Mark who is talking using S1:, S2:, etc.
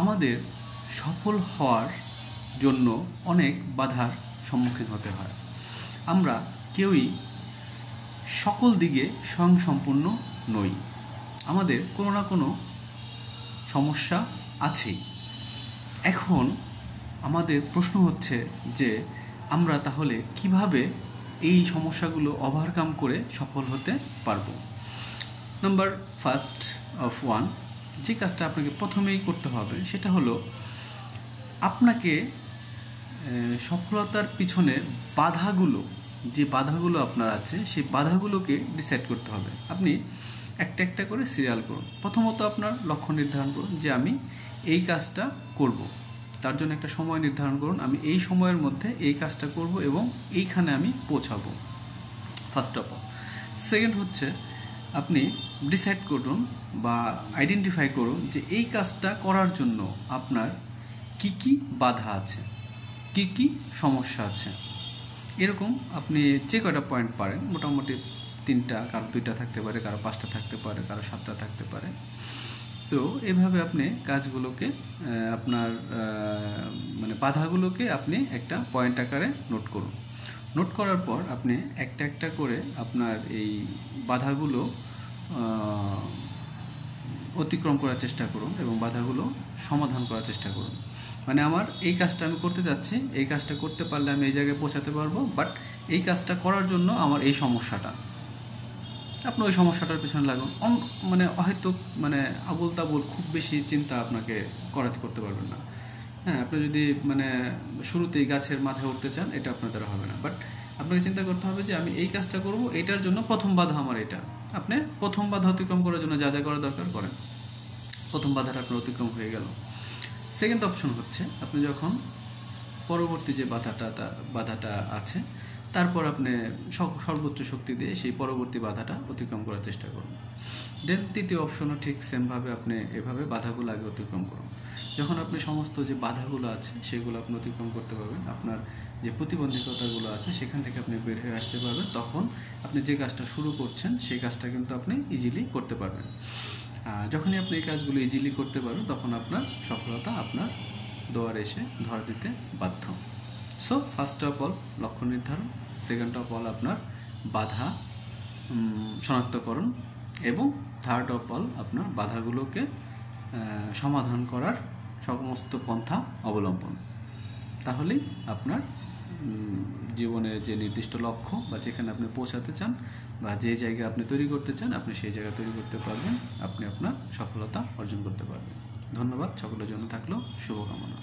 S1: আমাদের সফল হওয়ার জন্য অনেক বাধার সম্মুখীন হতে হয়। আমরা কেউই সকল দিকে স্বয়ংসম্পূর্ণ নই। আমাদের কোনো না কোনো সমস্যা আছেই। এখন আমাদের প্রশ্ন হচ্ছে যে আমরা তাহলে কিভাবে এই সমস্যাগুলো ওভারকাম করে সফল হতে পারবো। নাম্বার ফার্স্ট অফ ওয়ান, যে কাজটা আপনাকে প্রথমেই করতে হবে সেটা হলো আপনাকে সফলতার পিছনে যে বাধাগুলো আপনার আছে সেই বাধাগুলোকে ডিসাইড করতে হবে। আপনি একটা একটা করে সিরিয়াল করুন। প্রথমত আপনার লক্ষ্য নির্ধারণ করুন যে আমি এই কাজটা করব। তার জন্য একটা সময় নির্ধারণ করুন, আমি এই সময়ের মধ্যে এই কাজটা করব এবং এইখানে আমি পৌঁছাবো, ফার্স্ট অফ অল। সেকেন্ড হচ্ছে আপনি ডিসাইড করুন বা আইডেন্টিফাই করুন যে এই কাজটা করার জন্য আপনার কি কি বাধা আছে, কি কি সমস্যা আছে। এরকম আপনি যে কয়টা পয়েন্ট পারেন, মোটামুটি 3টা, কারো 2টা থাকতে পারে, কারো 5টা থাকতে পারে, কারো 7টা থাকতে পারে। তো এভাবে আপনি কাজগুলোকে আপনার বাধাগুলোকে আপনি একটা পয়েন্ট আকারে নোট করুন। নোট করার পর আপনি একটা একটা করে আপনার এই বাধাগুলো অতিক্রম করার চেষ্টা করুন এবং বাধাগুলো সমাধান করার চেষ্টা করুন। আমার এই কাজটা আমি করতে যাচ্ছি, এই কাজটা করতে পারলে আমি এই জায়গায় পৌঁছাতে পারবো, বাট এই কাজটা করার জন্য আমার এই সমস্যাটা। আপনি ওই সমস্যাটার পেছনে লাগুন। হয়তো আবুল তাবুল খুব বেশি চিন্তা আপনাকে করতে পারবেন না। হ্যাঁ, আপনি যদি শুরুতেই গাছের মাথায় উঠতে চান, এটা আপনার দ্বারা হবে না। বাট আপনাকে চিন্তা করতে হবে যে আমি এই কাজটা করব, এটার জন্য প্রথম বাধা আমার এটা। আপনি প্রথম বাধা অতিক্রম করার জন্য যা যা করা দরকার করেন। প্রথম বাধাটা আপনার অতিক্রম হয়ে গেল। সেকেন্ড অপশন হচ্ছে আপনি যখন পরবর্তী যে বাধাটা আছে তারপর আপনি সর্বোচ্চ শক্তি দিয়ে সেই পরবর্তী বাধাটা অতিক্রম করার চেষ্টা করুন। দেন তৃতীয় অপশনও ঠিক সেমভাবে আপনি এভাবে বাধাগুলো আগে অতিক্রম করুন। যখন আপনি সমস্ত যে বাধাগুলো আছে সেগুলো আপনি অতিক্রম করতে পারবেন, আপনার যে প্রতিবন্ধকতাগুলো আছে সেখান থেকে আপনি বের হয়ে আসতে পারবেন, তখন আপনি যে কাজটা শুরু করছেন সেই কাজটা কিন্তু আপনি ইজিলি করতে পারবেন। যখনই আপনি এই কাজগুলো ইজিলি করতে পারবেন তখন আপনার সফলতা আপনার দুয়ারে এসে ধরা দিতে বাধ্য। সো ফার্স্ট অফ অল লক্ষ্য নির্ধারণ, সেকেন্ড অফ অল আপনার বাধা শনাক্তকরণ এবং থার্ড অফ অল আপনার বাধাগুলোকে সমাধান করার সমস্ত পন্থা অবলম্বন। তাহলেই আপনার জীবনের যে নির্দিষ্ট লক্ষ্য বা যেখানে আপনি পৌঁছাতে চান বা যে জায়গা আপনি তৈরি করতে চান, আপনি সেই জায়গা তৈরি করতে পারবেন, আপনি আপনার সফলতা অর্জন করতে পারবেন। ধন্যবাদ, সকলের জন্য থাকলো শুভকামনা।